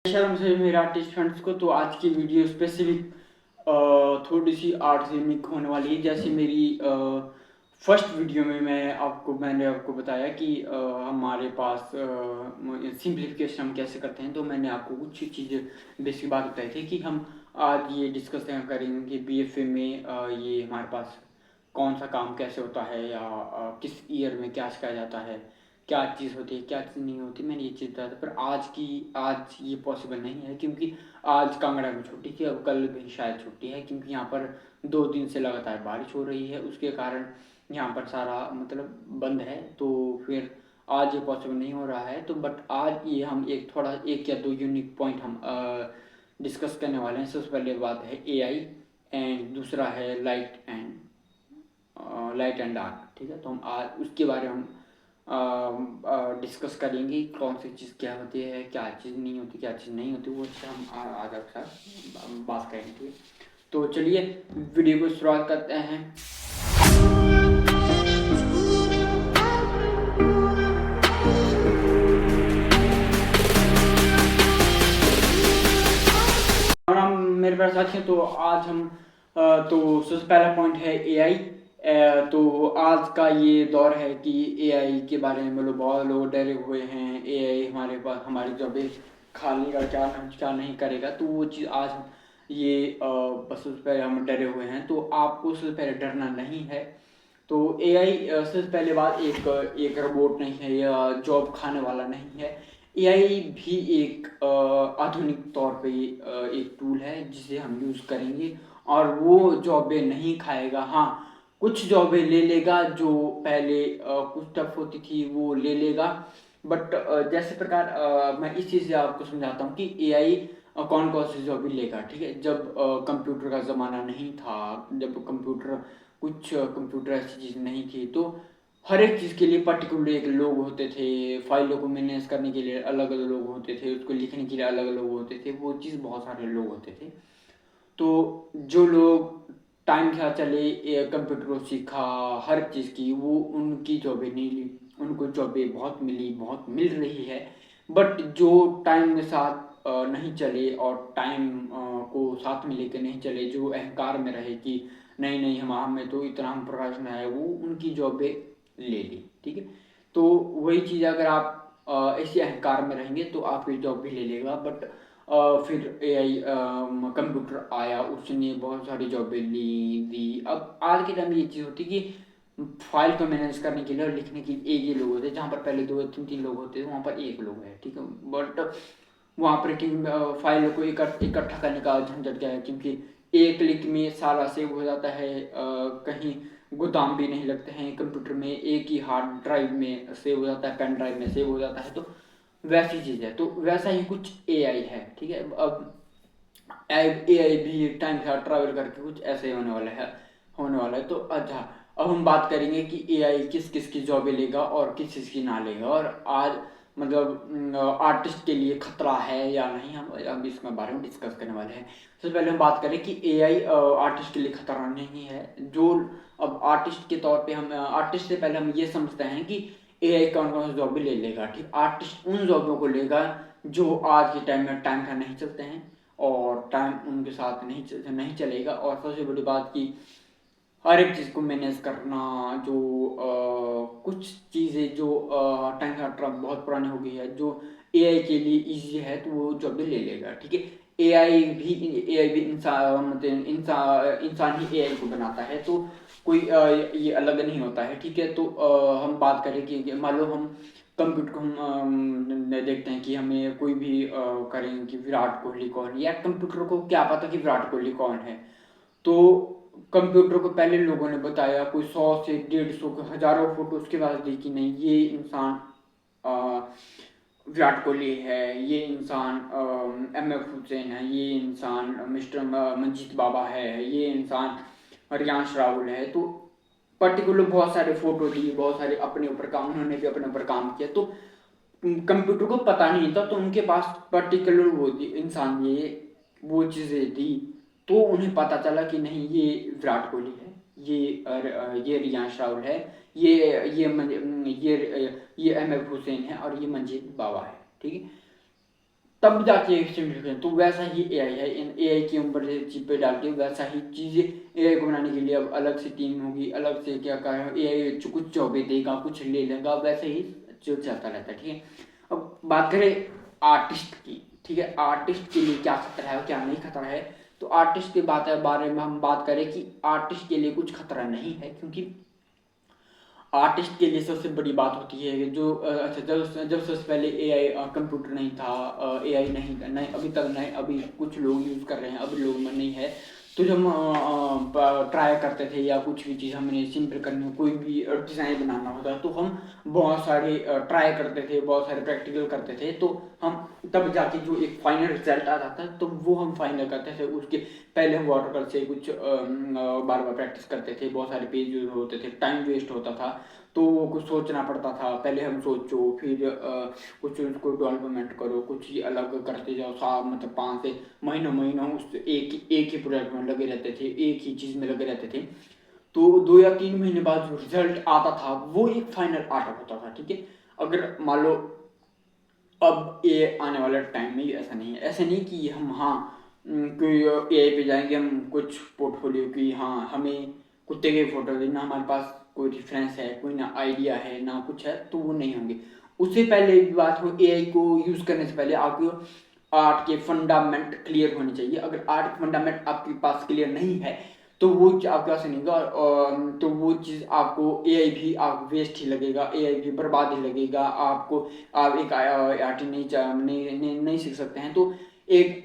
शर्म से मेरे आर्टिस्ट फ्रेंड्स को। तो आज की वीडियो स्पेसिफिक थोड़ी सी आर्ट से मिक होने वाली है। जैसे मेरी फर्स्ट वीडियो में मैंने आपको बताया कि हमारे पास सिंप्लीफिकेशन हम कैसे करते हैं। तो मैंने आपको कुछ चीज़ें बेसिक बात बताई थी कि हम आज ये डिस्कस करेंगे कि बीएफए में ये हमारे पास कौन सा काम कैसे होता है, या किस ईयर में क्या सिखाया जाता है, क्या चीज़ होती है क्या चीज़ नहीं होती। मैंने ये चीज़ बताया था, पर आज ये पॉसिबल नहीं है क्योंकि आज कांगड़ा में छुट्टी थी। अब कल भी शायद छुट्टी है क्योंकि यहाँ पर 2 दिन से लगातार बारिश हो रही है, उसके कारण यहाँ पर सारा मतलब बंद है। तो फिर आज ये पॉसिबल नहीं हो रहा है। तो बट आज ये हम एक या दो यूनिक पॉइंट हम डिस्कस करने वाले हैं। सबसे पहले बात है एआई, एंड दूसरा है लाइट एंड डार्क। ठीक है, तो हम आज उसके बारे में हम डिस्कस करेंगे कौन सी चीज़ क्या होती है, क्या चीज़ नहीं होती, क्या चीज़ नहीं होती, वो चीज़ हम आज आपके साथ बात करेंगे। तो चलिए वीडियो को शुरुआत करते हैं। और हम मेरे पास साथी हैं, तो आज हम तो सबसे पहला पॉइंट है एआई। तो आज का ये दौर है कि एआई के बारे में मतलब बहुत लोग डरे हुए हैं। एआई हमारे पास हमारी जॉबें खा लेगा, क्या नहीं करेगा। तो वो चीज़ आज ये बस सबसे पहले हम डरे हुए हैं। तो आपको सबसे पहले डरना नहीं है। तो एआई सबसे पहले बात एक एक रोबोट नहीं है या जॉब खाने वाला नहीं है। एआई भी एक आधुनिक तौर पे एक टूल है जिसे हम यूज़ करेंगे, और वो जॉबें नहीं खाएगा। हाँ, कुछ जॉबें ले लेगा जो पहले कुछ टफ होती थी वो ले लेगा। बट जैसे प्रकार मैं इस चीज़ से आपको समझाता हूँ कि एआई कौन कौन सी जॉबें लेगा। ठीक है, जब कंप्यूटर का ज़माना नहीं था, जब कुछ कंप्यूटर ऐसी चीज़ नहीं थी, तो हर एक चीज़ के लिए पर्टिकुलर एक लोग होते थे। फाइलों को मैनेज करने के लिए अलग अलग लोग होते थे, उसको लिखने के लिए अलग अलग लोग होते थे, वो चीज़ बहुत सारे लोग होते थे। तो जो लोग टाइम के साथ चले, कंप्यूटर को सीखा, हर चीज़ की, वो उनकी जॉबें नहीं ली, उनको जॉबें बहुत मिली, बहुत मिल रही है। बट जो टाइम के साथ नहीं चले और टाइम को साथ में लेकर नहीं चले, जो अहंकार में रहे कि नहीं नहीं हमें तो इतना हम प्रोफेशनल है, वो उनकी जॉबें ले ली। ठीक है, तो वही चीज़ अगर आप ऐसे अहंकार में रहेंगे तो आपकी जॉब भी ले लेगा। बट फिर एआई कंप्यूटर आया, उसने बहुत सारी जॉबें दी। अब आज के टाइम में ये चीज़ होती है कि फाइल को मैनेज करने के लिए और लिखने के लिए एक ही लोग होते हैं। जहाँ पर पहले दो तीन तीन लोग होते थे, वहाँ पर एक लोग है। ठीक है, बट वहाँ पर फाइलों को इकट्ठा करने का झंझट क्या है, क्योंकि एक क्लिक में सारा सेव हो जाता है। कहीं गोदाम भी नहीं लगते हैं कंप्यूटर में, एक ही हार्ड ड्राइव में सेव हो जाता है, पेन ड्राइव में सेव हो जाता है। तो वैसी चीज़ है, तो वैसा ही कुछ एआई है। ठीक है, अब एआई भी टाइम के साथ ट्रैवल करके कुछ ऐसे ही होने वाला है। तो अच्छा, अब हम बात करेंगे कि एआई किस किस की जॉबें लेगा और किस किस की ना लेगा, और आज मतलब आर्टिस्ट के लिए खतरा है या नहीं, हम अब इसके बारे में डिस्कस करने वाले हैं। सबसे पहले हम बात करें कि एआई आर्टिस्ट के लिए खतरा नहीं है। जो अब आर्टिस्ट के तौर पे हम आर्टिस्ट से पहले हम ये समझते हैं कि एआई कौन कौन सी जॉबें ले लेगा। ठीक, आर्टिस्ट उन जॉबों को लेगा जो आज के टाइम में टाइम का नहीं चलते हैं और टाइम उनके साथ नहीं चलेगा। और सबसे बड़ी बात कि हर एक चीज़ को मैनेज करना, जो कुछ चीज़ें जो टाइम का ट्रम्प बहुत पुरानी हो गई है, जो एआई के लिए इजी है, तो वो जॉब भी ले लेगा। ठीक है, एआई भी इंसान मतलब इंसान ही एआई को बनाता है, तो कोई ये अलग नहीं होता है। ठीक है, तो हम बात करें कि मान लो हम कंप्यूटर को हम देखते हैं कि हमें कोई भी करें कि विराट कोहली कौन है, या कंप्यूटर को क्या पता कि विराट कोहली कौन है। तो कंप्यूटर को पहले लोगों ने बताया, कोई 100 से 150 के हजारों फोटो उसके बाद दी कि नहीं ये इंसान विराट कोहली है, ये इंसान एम एफ हुसैन है, ये इंसान मिस्टर मंजीत बाबा है, ये इंसान रियांश राहुल है। तो पर्टिकुलर बहुत सारे फोटो दिए, बहुत सारे अपने ऊपर काम, उन्होंने भी अपने ऊपर काम किया। तो कंप्यूटर को पता नहीं था, तो उनके पास पर्टिकुलर वो इंसान ये वो चीज़ें दी, तो उन्हें पता चला कि नहीं ये विराट कोहली है, ये रियांश राहुल है, ये एम एफ हुसैन है, और ये मंजीत बावा है। ठीक है, तब जाके सिम्प्लीफिकेशन। तो वैसा ही एआई है, इन एआई के ऊपर चिप पे डाल के वैसा ही चीज़ें एआई को बनाने के लिए अब अलग से टीम होगी, अलग से क्या कहा एआई कुछ जॉबें देगा, कुछ ले लेगा, वैसे ही जो चलता रहता है। ठीक है, अब बात करें आर्टिस्ट की। ठीक है, आर्टिस्ट के लिए क्या खतरा है और क्या नहीं खतरा है। तो आर्टिस्ट के बारे में हम बात करें कि आर्टिस्ट के लिए कुछ खतरा नहीं है, क्योंकि आर्टिस्ट के लिए सबसे बड़ी बात होती है कि जो अच्छा, जब सबसे पहले एआई कंप्यूटर नहीं था, एआई नहीं अभी तक नहीं, अभी कुछ लोग यूज़ कर रहे हैं, अभी लोग में नहीं है। तो जब हम ट्राई करते थे या कुछ भी चीज़ हमने सिंपल करनी, कोई भी डिज़ाइन बनाना होता है, तो हम बहुत सारे ट्राई करते थे, बहुत सारे प्रैक्टिकल करते थे, तो हम तब जाके जो एक फाइनल रिजल्ट आ जाता है तो वो हम फाइनल करते थे। उसके पहले हम वाटर कलर से कुछ बार बार प्रैक्टिस करते थे, बहुत सारे पेज यूज होते थे, टाइम वेस्ट होता था, तो वो कुछ सोचना पड़ता था। पहले हम सोचो, फिर कुछ उसको डेवलपमेंट करो, कुछ ही अलग करते जाओ, साल मतलब 5 से महीनों उस एक ही प्रोजेक्ट में लगे रहते थे, एक ही चीज़ में लगे रहते थे। तो 2 या 3 महीने बाद जो रिजल्ट आता था वो एक फाइनल आर्ट होता था। ठीक है, अगर मान लो अब ये आने वाले टाइम में ऐसा नहीं है, ऐसा नहीं कि हम हाँ कोई एआई पे जाएंगे, हम कुछ पोर्टफोलियो की हाँ हमें कुत्ते के फोटो देना, हमारे पास कोई रेफरेंस है, कोई ना आइडिया है ना कुछ है, तो वो नहीं होंगे। उससे पहले भी बात हो, एआई को यूज़ करने से पहले आपको आर्ट के फंडामेंट क्लियर होने चाहिए। अगर आर्ट के फंडामेंट आपके पास क्लियर नहीं है तो वो आपके पास नहीं होगा, और तो वो चीज़ आपको एआई भी आप वेस्ट ही लगेगा, एआई भी बर्बाद ही लगेगा आपको। आप एक आर्ट नहीं सीख सकते हैं। तो एक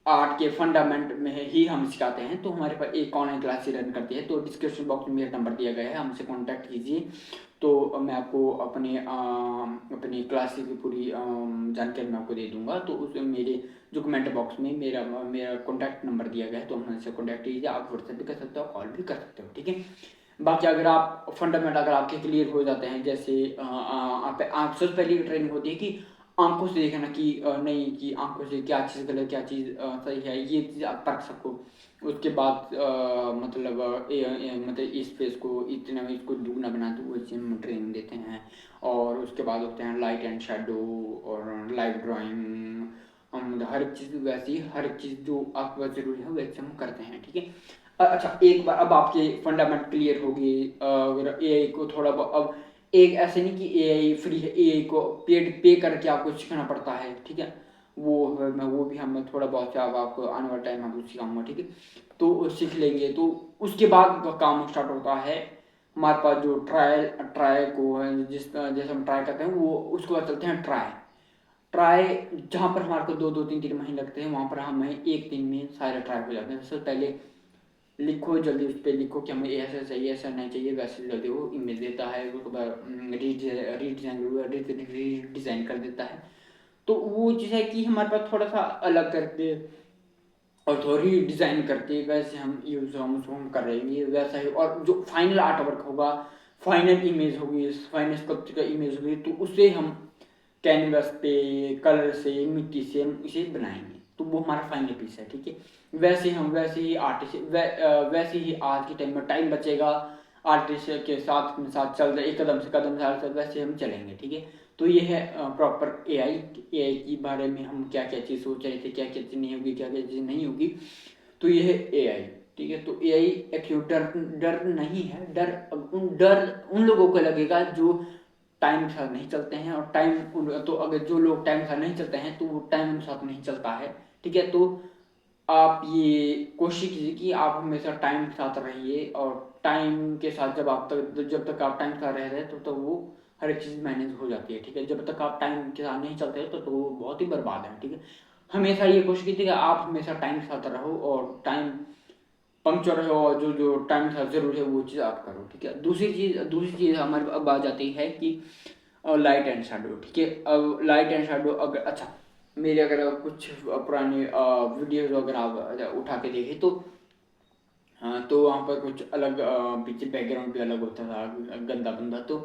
आर्ट के फंडामेंट में ही हम सिखाते हैं। तो हमारे पास एक ऑनलाइन क्लास रन करती है, तो डिस्क्रिप्शन बॉक्स में मेरा नंबर दिया गया है, हमसे कांटेक्ट कीजिए। तो मैं आपको अपनी क्लास की पूरी जानकारी मैं आपको दे दूंगा। तो उस मेरे जो कमेंट बॉक्स में मेरा मेरा कॉन्टैक्ट नंबर दिया गया है, तो हमसे कॉन्टैक्ट कीजिए। आप व्हाट्सएप भी कर सकते हो, कॉल भी कर सकते हो। ठीक है, बाकी अगर आप फंडामेंट अगर आपके क्लियर हो जाते हैं, जैसे आप सबसे पहली ट्रेनिंग होती है कि आंखों से देखना कि नहीं कि आंखों से क्या चीज़ गलत, क्या चीज़ सही है, ये चीज़ आप परख सको। उसके बाद मतलब इस फेस को इतना इसको दुगना बना दो, वैसे हम ट्रेनिंग देते हैं। और उसके बाद होते हैं लाइट एंड शेडो और लाइव ड्राइंग। हम हर एक चीज़ वैसी, हर एक चीज़ जो आपको ज़रूरी है वैसे हम करते हैं। ठीक है, अच्छा, एक बार अब आपके फंडामेंट क्लियर हो गए, अगर एआई को थोड़ा अब एक ऐसे नहीं कि एआई फ्री है, एआई को पे करके आपको सीखना पड़ता है। ठीक है, वो भी हम थोड़ा बहुत अब आपको आने वाले टाइम में आपको सिखाऊंगा। ठीक है, तो सीख लेंगे तो उसके बाद का काम स्टार्ट होता है। हमारे पास जो ट्रायल को है, जैसे हम ट्राई करते हैं वो उसके बाद चलते हैं ट्राई। ट्राई जहाँ पर हमारे को 2-3 महीने लगते हैं, वहाँ पर हमें एक दिन में सारे ट्राई हो जाते हैं। सबसे पहले लिखो, जल्दी उस पर लिखो कि हमें ऐसा चाहिए, ऐसा नहीं चाहिए, वैसे जल्दी वो इमेज देता है। उसके बाद रीडिज़ाइन कर देता है। तो वो चीज़ है कि हमारे पास थोड़ा सा अलग करके और थोड़ी डिज़ाइन करके वैसे हम यूज़ हम उसको हम कर रहेंगे वैसा ही। और जो फाइनल आर्ट वर्क होगा, फाइनल इमेज होगी, फाइनल स्कल्पचर का इमेज होगी, तो उसे हम कैनवस पे कलर से मिट्टी से हम इसे बनाएंगे, तो वो हमारा फाइनल पीस है। ठीक है, वैसे ही आर्टिस्ट वैसे ही आज के टाइम में टाइम बचेगा, आर्टिस्ट के साथ चल रहे एक कदम से कदम से वैसे हम चलेंगे। ठीक है, तो ये है प्रॉपर एआई के बारे में हम क्या क्या चीज़ सोच रहे थे, क्या क्या चीज़ नहीं होगी, क्या क्या चीज़ नहीं होगी। तो ये है एआई। ठीक है, तो एआई एक्चुअली डर डर नहीं है। डर उन लोगों को लगेगा जो टाइम के साथ नहीं चलते हैं, और तो अगर जो लोग टाइम के साथ नहीं चलते हैं तो वो टाइम के साथ नहीं चलता है। ठीक है, तो आप ये कोशिश कीजिए कि आप हमेशा टाइम के साथ रहिए, और टाइम के साथ जब तक आप टाइम के साथ रह रहे हैं तो वो हर एक चीज़ मैनेज हो जाती है। ठीक है, जब तक आप टाइम के साथ नहीं चलते तो वो बहुत ही बर्बाद है। ठीक है, हमेशा ये कोशिश कीजिए कि आप हमेशा टाइम के साथ रहो, और टाइम पंक्चर है, और जो जो टाइम के साथ जरूरी है वो चीज़ आप करो। ठीक है, दूसरी चीज़ हमारे अब आ जाती है कि लाइट एंड शेडो। ठीक है, अब लाइट एंड शेडो अगर अच्छा मेरे अगर कुछ पुराने वीडियोज अगर आप उठा के देखें तो हाँ, तो वहाँ पर कुछ अलग पीछे बैकग्राउंड भी अलग होता था, गंदा बंदा। तो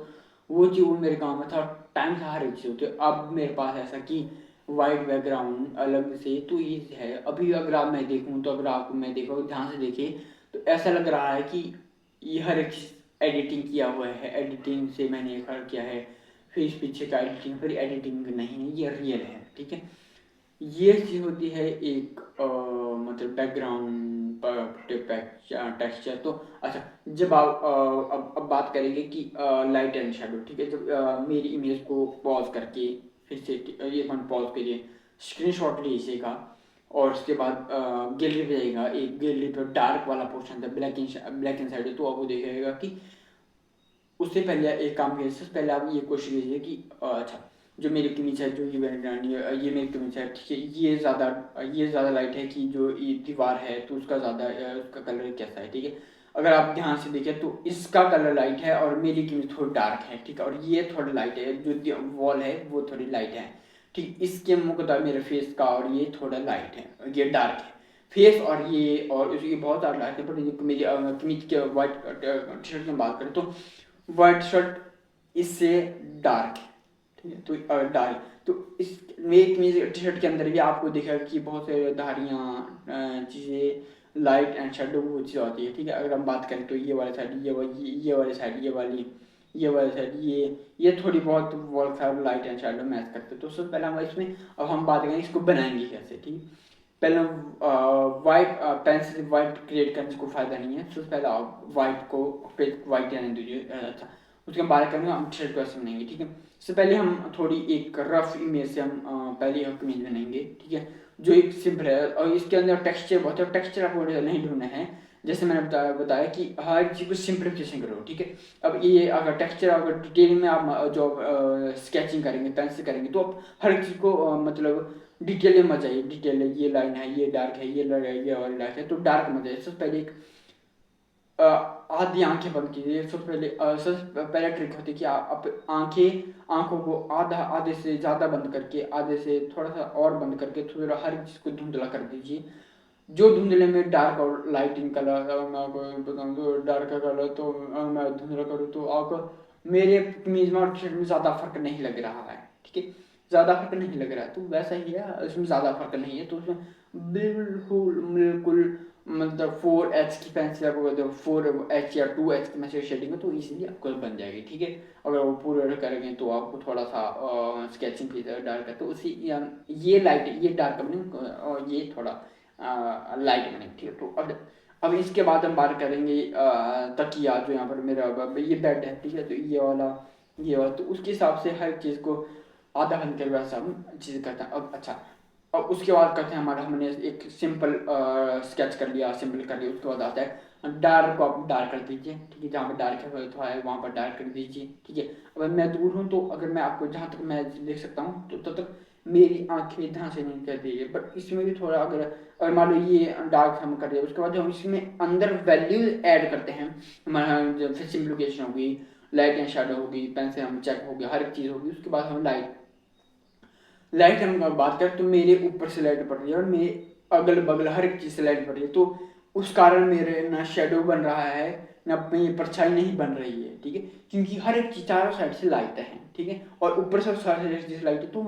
वो चीज़ वो मेरे गाँव में था, टाइम था, हर एक चीज़ होती है। अब मेरे पास ऐसा कि वाइट बैकग्राउंड अलग से तो ये है। अभी अगर आप मैं देखूँ तो अगर आपको मैं देखो ध्यान से देखिए तो ऐसा लग रहा है कि ये हर एक चीज़ एडिटिंग किया हुआ है, एडिटिंग से मैंने किया है। फिर इस पीछे का एडिटिंग, फिर एडिटिंग नहीं है, ये रियल है। ठीक है, ये चीज़ होती है एक मतलब बैकग्राउंड टेक्सचर। तो अच्छा, जब आप अब बात करेंगे कि लाइट एंड शेडो, ठीक है। जब मेरी इमेज को पॉज करके फिर से ये अपन पॉज करिए, स्क्रीनशॉट लीजिए का, और उसके बाद गैलरी पे जाइएगा, एक गैलरी पे डार्क वाला पोर्शन था, ब्लैक एंड साइड, तो आप वो देखिएगा कि उससे पहले एक काम कीजिए। सबसे पहले आप ये कोशिश कीजिए कि अच्छा, जो मेरी कमीज है, जो ये बैकग्राउंड, ये मेरी कमीज है, ठीक है, ये ज़्यादा लाइट है कि जो ये दीवार है, तो उसका ज़्यादा उसका कलर कैसा है, ठीक है। अगर आप ध्यान से देखें तो इसका कलर लाइट है और मेरी कमीज थोड़ी डार्क है, ठीक है, और ये थोड़ा लाइट है, जो वॉल है वो थोड़ी लाइट है, ठीक। इसके मुकदर मेरे फेस का, और ये थोड़ा लाइट है, ये डार्क है फेस, और उसकी बहुत ज़्यादा लाइट है। पर मेरी कमीज के वाइट टी शर्ट की बात करें तो वाइट शर्ट इससे डार्क है, ठीक है। तो डार्क, तो इस मेक म्यूजिक टी शर्ट के अंदर भी आपको दिखेगा कि बहुत से धारियाँ चीज़ें, लाइट एंड शेडो वो चीज़ होती है, ठीक है। अगर हम बात करें तो ये वाली साइड, ये वाली साइड, ये वाली साइड, ये थोड़ी बहुत wall side light and shadow match करते हैं। तो सबसे पहले हम इसमें, अब हम बात करेंगे इसको बनाएंगे कैसे, ठीक है। पहले वाइट पेंसिल वाइट क्रिएट करने को फ़ायदा नहीं है। सबसे पहले आप वाइट को पे वाइट रहने दीजिए, अच्छा। उसके बाद बात करेंगे हम टी-शर्ट कैसे बनाएंगे, ठीक है। इससे पहले हम थोड़ी एक रफ इमेज से हम पहले हम इमेज बनाएंगे, ठीक है, जो एक सिंपल है, और इसके अंदर टेक्सचर बहुत है। टेक्सचर आपको नहीं ढूंढना है, जैसे मैंने बताया कि हर चीज़ को सिंप्लीफिकेशन करो, ठीक है। अब ये अगर टेक्सचर, अगर डिटेल में आप जो स्केचिंग करेंगे, पेंसिल करेंगे, तो आप हर चीज़ को मतलब डिटेल में मत जाइए। डिटेल है, ये लाइन है, ये डार्क है, ये ये वाली डार्क है, तो डार्क मत जाइए। सबसे पहले एक आधी आंखें बंद कीजिए। सबसे पहले ट्रिक होती है कि आप आंखों को आधे से ज़्यादा बंद करके, आधे से थोड़ा सा और बंद करके, थोड़ा हर चीज़ को धुंधला कर दीजिए। जो धुंधले में डार्क और लाइट इन कलर, मैं आपको बताऊँ तो डार्क का कलर, तो मैं धुंधला करूँ तो आपको मेरे कमीज में और टी शर्ट में ज़्यादा फर्क नहीं लग रहा है, ठीक है। ज़्यादा फर्क नहीं लग रहा है, तो वैसा ही है, उसमें ज़्यादा फर्क नहीं है। तो उसमें बिल्कुल बिल्कुल मतलब 4H की पेंसिल, आपको 4H या 2H की पेंसिल शेडिंग है, तो इजीली आपको बन जाएगी, ठीक है। अगर वो पूरे करेंगे तो आपको थोड़ा सा स्केचिंग फीस डार्क है, तो उसी ये लाइट, ये डार्क बने और ये थोड़ा लाइट बने, ठीक है। तो अब इसके बाद हम बात करेंगे तकिया, जो यहाँ पर मेरा ये बेड है, ठीक है। तो ये वाला, तो उसके हिसाब से हर चीज़ को आधा घंटे के वैसा हम चीज़ करते हैं। अब अच्छा, अब उसके बाद करते हैं हमारा, हमने एक सिंपल स्केच कर लिया, सिंपल कर लिया। उसके बाद आता है डार्क को आप डार्क कर दीजिए, ठीक है। जहाँ पर डार्क है तो है वहाँ पर डार्क कर दीजिए, ठीक है। अब मैं दूर हूँ, तो अगर मैं आपको जहाँ तक मैं देख सकता हूँ, तो तब तक मेरी आंखें ध्यान से नहीं कर दीजिए। बट इसमें भी थोड़ा, अगर मान लो ये डार्क हम कर दिया, उसके बाद जो हम इसमें अंदर वैल्यूज ऐड करते हैं, हमारा जो फिर सिंप्लीफिकेशन होगी, लाइट एंड शेडो होगी, पेंसिल हम चेक हो गया, हर एक चीज़ होगी। उसके बाद हम लाइट हम बात करें तो मेरे ऊपर से लाइट पड़ रही है और मेरे अगल बगल हर एक चीज़ से लाइट पड़ रही है, तो उस कारण मेरे ना शेडो बन रहा है, ना अपनी परछाई नहीं बन रही है, ठीक है। क्योंकि हर एक चीज़ चारों साइड से लाइट है, ठीक है, और ऊपर से सारे चीज़ लाइट है, तो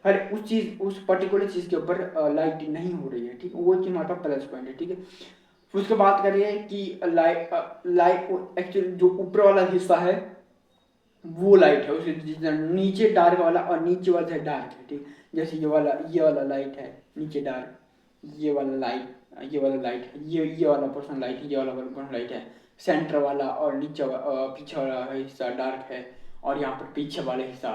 हर उस चीज़, उस पर्टिकुलर चीज़ के ऊपर लाइट नहीं हो रही है, ठीक है। वो चीज़ हमारे पास प्लस पॉइंट है, ठीक है। फिर उसके बात करिए कि लाइट एक्चुअली जो ऊपर वाला हिस्सा है वो लाइट है, उसके जितना नीचे डार्क वाला और नीचे वाला है डार्क है, ठीक। जैसे ये वाला लाइट है, नीचे डार्क, ये वाला लाइट है, ये वाला पोर्शन लाइट है, ये वाला पोर्शन लाइट है। सेंटर वाला और नीचे पीछे वाला हिस्सा डार्क है, और यहाँ पर पीछे वाला हिस्सा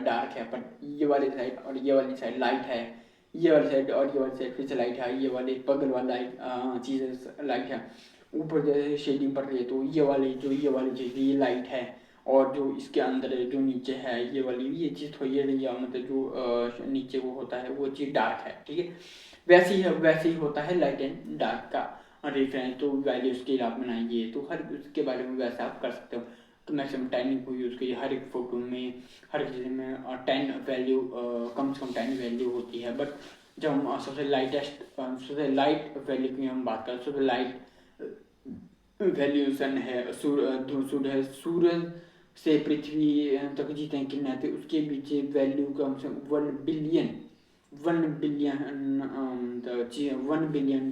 डार्क है। पर ये वाली साइड और ये वाली साइड लाइट है, ये वाली साइड और ये वाली साइड फिर से लाइट है, ये वाली बगल वाला लाइट चीज़ें लाइट है। ऊपर जैसे शेडिंग पड़ रही है, तो ये वाली चीज़ ये लाइट है, और जो इसके अंदर है, जो नीचे है, ये वाली ये चीज़ थोड़ी है, या मतलब जो नीचे वो होता है वो चीज़ डार्क है, ठीक है। वैसे ही होता है लाइट एंड डार्क का रेफरेंस। तो वैल्यू स्केल आप बनाएंगे तो हर उसके बारे में वैसा आप कर सकते हो। तो मैक्सिमम टाइमिंग को यूज़ करिए हर एक फोटो में, हर चीज़ में 10 वैल्यू, कम से कम 10 वैल्यू होती है। बट जब हम सबसे लाइट वैल्यू की हम बात करें, सबसे लाइट वैल्यूशन है सूरज से पृथ्वी तक जितने किरण आते उसके बीच वैल्यू कम से 1 बिलियन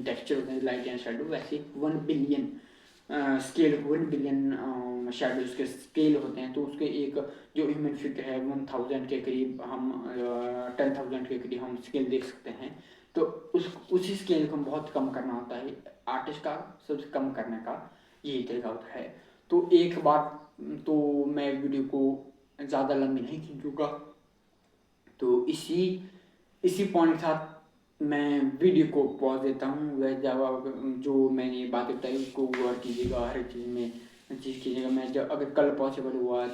टेक्सचर होते हैं लाइट एंड शेडो। वैसे 1 बिलियन स्केल 1 बिलियन शेडोज़ के स्केल होते हैं, तो उसके एक जो ह्यूमन फिगर है 1000 के करीब हम 10,000 के करीब हम स्केल देख सकते हैं। तो उसी स्केल को बहुत कम करना होता है आर्टिस्ट का, सबसे कम करने का यही तरीका होता है। तो एक बार तो मैं वीडियो को ज़्यादा लंबी नहीं खींचूँगा, तो इसी पॉइंट के साथ मैं वीडियो को पॉज देता हूँ। वह जब जो मैंने बातें बताई उसको गौर कीजिएगा, हर एक चीज़ में चीज़ कीजिएगा। मैं जब अगर कल पॉसिबल हुआ,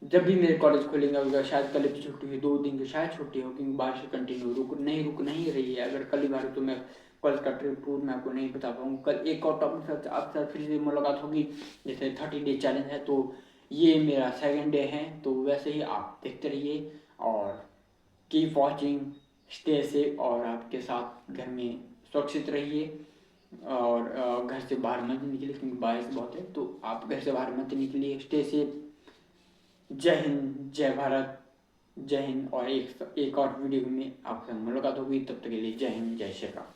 जब भी मेरे कॉलेज खुलेंगे, अगर शायद कल की छुट्टी हुई 2 दिन की शायद छुट्टी हो, क्योंकि बारिश कंटिन्यू रुक नहीं रही है। अगर कल ही बारिश तो मैं कॉलेज का ट्रिप टूर मैं आपको नहीं बता पाऊँगा। कल एक और टॉपिक के साथ आपके साथ फिर से मुलाकात होगी, जैसे 30 डे चैलेंज है, तो ये मेरा सेकंड डे है। तो वैसे ही आप देखते रहिए और कीप वॉचिंग, स्टे सेफ और आपके साथ घर में सुरक्षित रहिए। और घर से बाहर मत निकलिए क्योंकि बारिश बहुत है, तो आप घर से बाहर मत निकलिए, स्टे सेफ। जय हिंद, जय भारत, जय हिंद। और एक और वीडियो में आपसे मुलाकात होगी, तब तक के लिए जय हिंद, जय श्री राम।